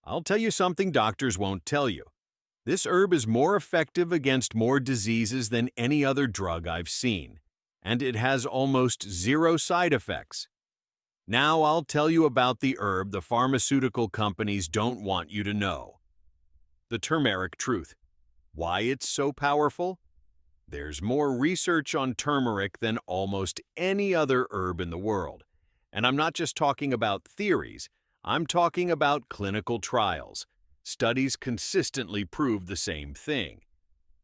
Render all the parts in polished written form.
I'll tell you something doctors won't tell you. This herb is more effective against more diseases than any other drug I've seen, and it has almost zero side effects. Now I'll tell you about the herb the pharmaceutical companies don't want you to know. The turmeric truth. Why it's so powerful? There's more research on turmeric than almost any other herb in the world. And I'm not just talking about theories, I'm talking about clinical trials. Studies consistently prove the same thing.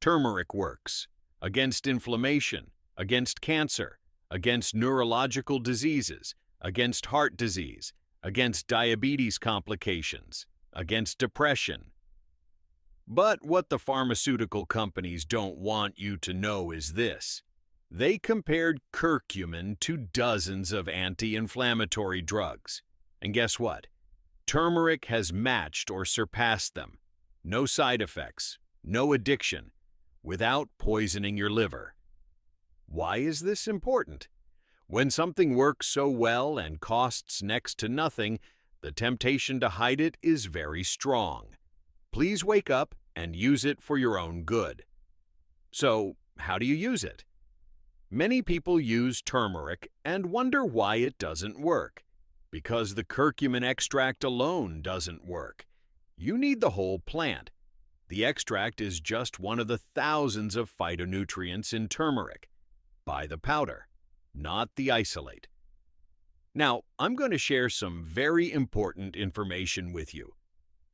Turmeric works against inflammation, against cancer, against neurological diseases, against heart disease, against diabetes complications, against depression. But what the pharmaceutical companies don't want you to know is this. They compared curcumin to dozens of anti-inflammatory drugs. And guess what? Turmeric has matched or surpassed them. No side effects, no addiction, without poisoning your liver. Why is this important? When something works so well and costs next to nothing, the temptation to hide it is very strong. Please wake up and use it for your own good. So, how do you use it? Many people use turmeric and wonder why it doesn't work. Because the curcumin extract alone doesn't work. You need the whole plant. The extract is just one of the thousands of phytonutrients in turmeric. Buy the powder, not the isolate. Now, I'm going to share some very important information with you.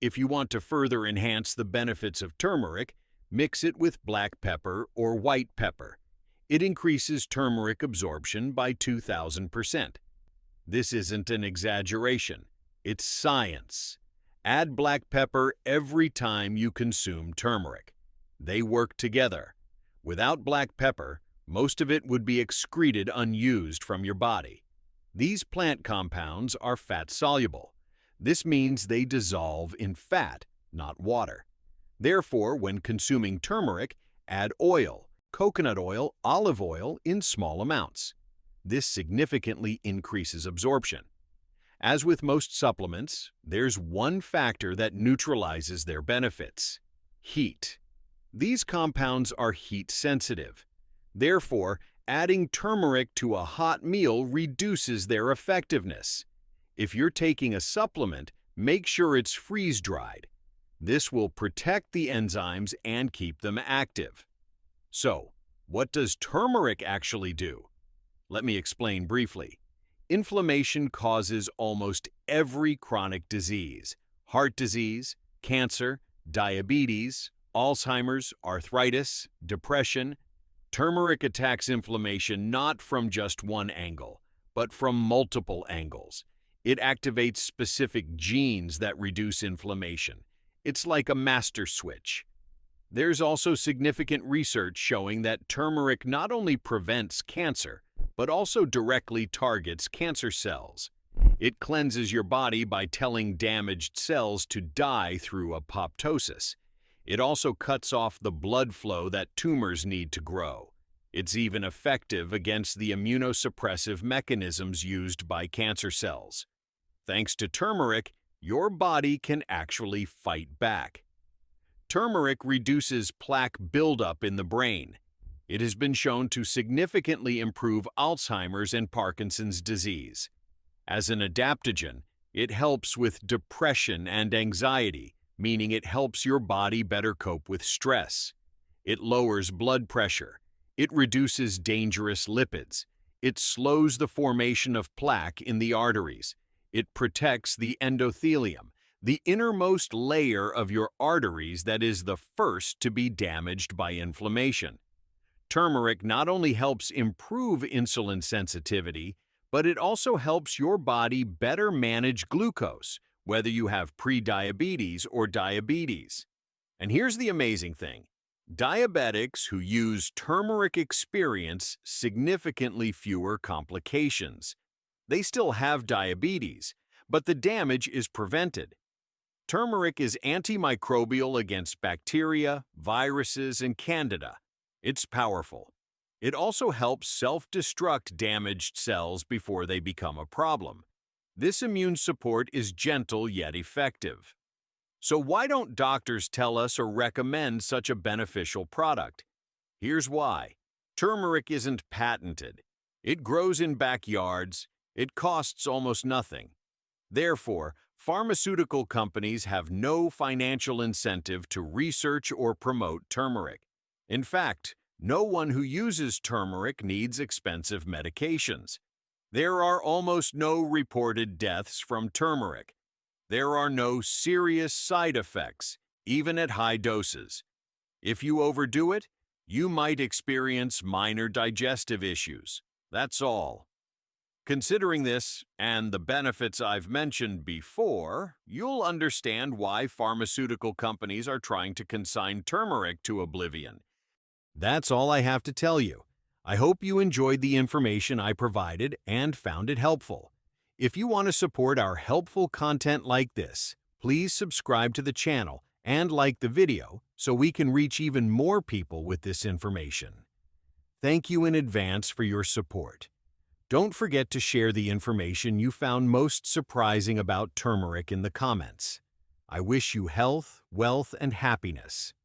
If you want to further enhance the benefits of turmeric, mix it with black pepper or white pepper. It increases turmeric absorption by 2,000%. This isn't an exaggeration. It's science. Add black pepper every time you consume turmeric. They work together. Without black pepper, most of it would be excreted unused from your body. These plant compounds are fat-soluble. This means they dissolve in fat, not water. Therefore, when consuming turmeric, add oil, coconut oil, olive oil in small amounts. This significantly increases absorption. As with most supplements, there's one factor that neutralizes their benefits: heat. These compounds are heat sensitive. Therefore, adding turmeric to a hot meal reduces their effectiveness. If you're taking a supplement, make sure it's freeze-dried. This will protect the enzymes and keep them active. So, what does turmeric actually do? Let me explain briefly. Inflammation causes almost every chronic disease: heart disease, cancer, diabetes, Alzheimer's, arthritis, depression. Turmeric attacks inflammation not from just one angle, but from multiple angles. It activates specific genes that reduce inflammation. It's like a master switch. There's also significant research showing that turmeric not only prevents cancer, but also directly targets cancer cells. It cleanses your body by telling damaged cells to die through apoptosis. It also cuts off the blood flow that tumors need to grow. It's even effective against the immunosuppressive mechanisms used by cancer cells. Thanks to turmeric, your body can actually fight back. Turmeric reduces plaque buildup in the brain. It has been shown to significantly improve Alzheimer's and Parkinson's disease. As an adaptogen, it helps with depression and anxiety, meaning it helps your body better cope with stress. It lowers blood pressure. It reduces dangerous lipids. It slows the formation of plaque in the arteries. It protects the endothelium, the innermost layer of your arteries that is the first to be damaged by inflammation. Turmeric not only helps improve insulin sensitivity, but it also helps your body better manage glucose, whether you have prediabetes or diabetes. And here's the amazing thing. Diabetics who use turmeric experience significantly fewer complications. They still have diabetes, but the damage is prevented. Turmeric is antimicrobial against bacteria, viruses, and candida. It's powerful. It also helps self-destruct damaged cells before they become a problem. This immune support is gentle yet effective. So why don't doctors tell us or recommend such a beneficial product? Here's why. Turmeric isn't patented. It grows in backyards. It costs almost nothing. Therefore, pharmaceutical companies have no financial incentive to research or promote turmeric. In fact, no one who uses turmeric needs expensive medications. There are almost no reported deaths from turmeric. There are no serious side effects, even at high doses. If you overdo it, you might experience minor digestive issues. That's all. Considering this and the benefits I've mentioned before, you'll understand why pharmaceutical companies are trying to consign turmeric to oblivion. That's all I have to tell you. I hope you enjoyed the information I provided and found it helpful. If you want to support our helpful content like this, please subscribe to the channel and like the video so we can reach even more people with this information. Thank you in advance for your support. Don't forget to share the information you found most surprising about turmeric in the comments. I wish you health, wealth, and happiness.